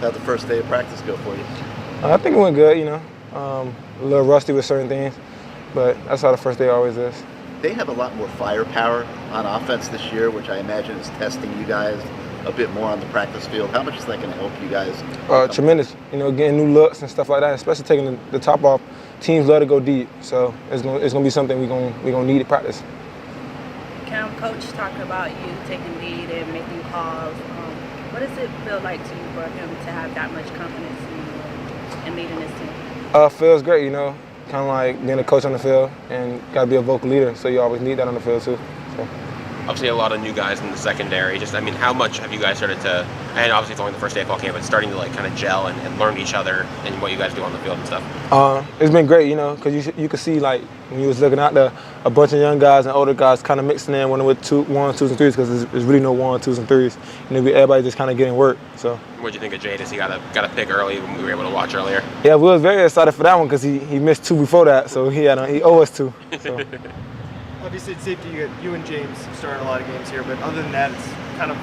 How'd the first day of practice go for you? I think it went good, you know. A little rusty with certain things, but that's how the first day always is. They have a lot more firepower on offense this year, which I imagine is testing you guys a bit more on the practice field. How much is that going to help you guys? Tremendous. You know, getting new looks and stuff like that, especially taking the top off. Teams love to go deep, so it's gonna be something we're gonna need to practice. Coach talked about you taking lead and making calls. What does it feel like to you for him to have that much confidence in you and leading this team? Feels great, you know. Kind of like being a coach on the field and got to be a vocal leader, so you always need that on the field too. So. Obviously, a lot of new guys in the secondary. Just, I mean, how much have you guys started to? And obviously, it's only the first day of fall camp, but starting to like kind of gel and learn each other and what you guys do on the field and stuff. It's been great, you know, because you could see like when you was looking out there, a bunch of young guys and older guys kind of mixing in with 1s, 2s, and 3s because there's really no 1s, 2s, and 3s. You know, everybody just kind of getting work. So. What did you think of Jade? He got a pick early when we were able to watch earlier? Yeah, we was very excited for that one because he missed 2 before that, so he owed us 2. So. Obviously, it's safety. You and James starting a lot of games here, but other than that, it's kind of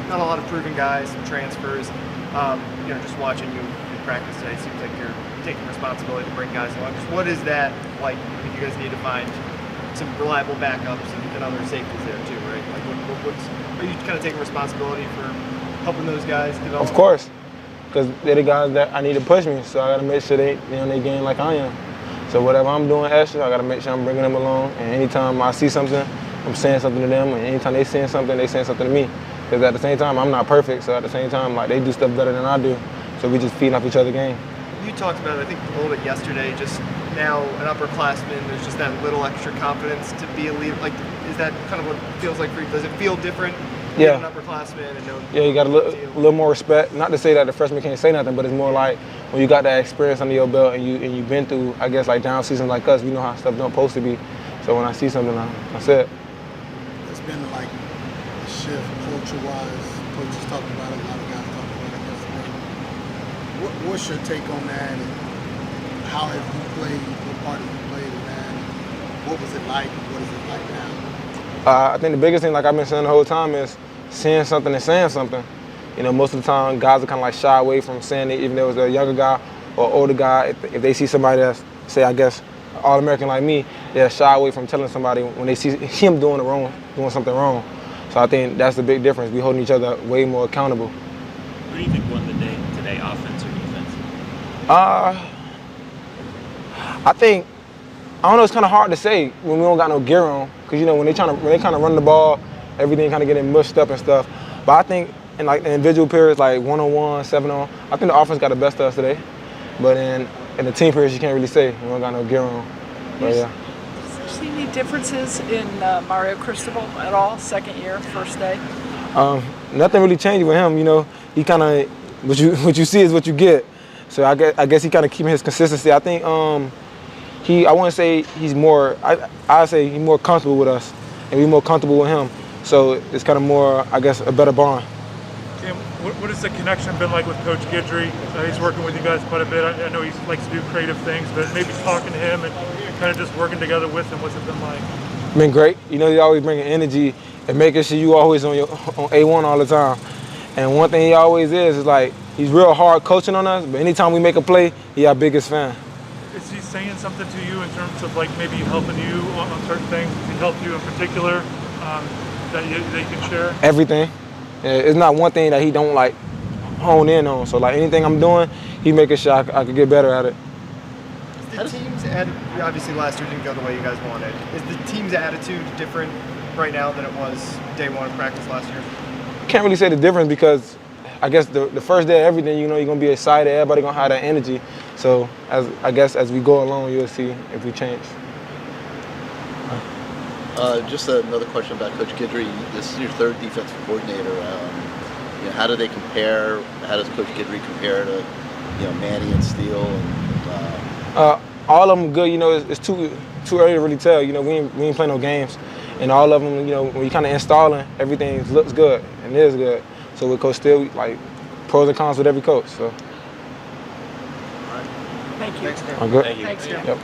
not a lot of proven guys, some transfers. You know, just watching you in practice today, it seems like you're taking responsibility to bring guys along. Just what is that like? I mean, you guys need to find some reliable backups and other safeties there too, right? Like, are you kind of taking responsibility for helping those guys develop? Of course, because they're the guys that I need to push me, so I got to make sure they game like I am. So whatever I'm doing extra, I got to make sure I'm bringing them along. And anytime I see something, I'm saying something to them. And anytime they saying something to me. Because at the same time, I'm not perfect. So at the same time, like they do stuff better than I do. So we just feeding off each other's game. You talked about it, I think, a little bit yesterday. Just now, an upperclassman, there's just that little extra confidence to be a leader. Like, is that kind of what it feels like for you? Does it feel different? Yeah. An upperclassman and no. Yeah, you got a little more respect. Not to say that the freshmen can't say nothing, but it's more like when you got that experience under your belt and you've been through, I guess, like down seasons like us, we know how stuff don't supposed to be. So when I see something, I say it. It's been like a shift culture-wise. Coaches talking about it, a lot of guys talking about it yesterday. What's your take on that? And how have you played? What part have you played in that? What was it like? What is it like now? I think the biggest thing, like I've been saying the whole time, is seeing something and saying something. You know, most of the time, guys are kind of like shy away from saying it, even though it's a younger guy or older guy. If they see somebody that's, say, I guess, All-American like me, they're shy away from telling somebody when they see him doing something wrong. So I think that's the big difference. We're holding each other way more accountable. Who do you think won the day today, offense or defense? I think, I don't know, it's kind of hard to say when we don't got no gear on. Because, you know, when they kind of run the ball, everything kind of getting mushed up and stuff. But I think in like the individual periods, like 1-on-1, 7-on, I think the offense got the best of us today. But in the team periods, you can't really say. We don't got no gear on. But yeah. Do you see any differences in Mario Cristobal at all, second year, first day? Nothing really changed with him. You know, he kind of, what you see is what you get. So I guess he kind of keeping his consistency. I think I wouldn't say he's more, I'd say he's more comfortable with us and we're more comfortable with him. So it's kind of more, I guess, a better bond. Tim, what has the connection been like with Coach Guidry? He's working with you guys quite a bit. I know he likes to do creative things, but maybe talking to him and kind of just working together with him, what's it been like? Been great. You know, he's always bringing energy and making sure you always on A1 all the time. And one thing he always is like, he's real hard coaching on us, but anytime we make a play, he's our biggest fan. Is he saying something to you in terms of like maybe helping you on certain things? Has he helped you in particular that you can share? Everything. It's not one thing that he don't like hone in on. So like anything I'm doing, he making sure I could get better at it. Is the team's obviously last year didn't go the way you guys wanted. Is the team's attitude different right now than it was day one of practice last year? Can't really say the difference because I guess the first day of everything, you know, you're gonna be excited. Everybody gonna have that energy. So I guess as we go along, you'll see if we change. Just another question about Coach Guidry. This is your third defensive coordinator. You know, how do they compare? How does Coach Guidry compare to, you know, Manny and Steele? And, all of them good. You know, it's too early to really tell. You know, we ain't playing no games, and all of them, you know, when you kind of installing, everything looks good and is good. So with Coach Steele, like pros and cons with every coach. So. Thank you. Thanks, Tim. I'm good. Thank you. Thanks, Tim. Yep.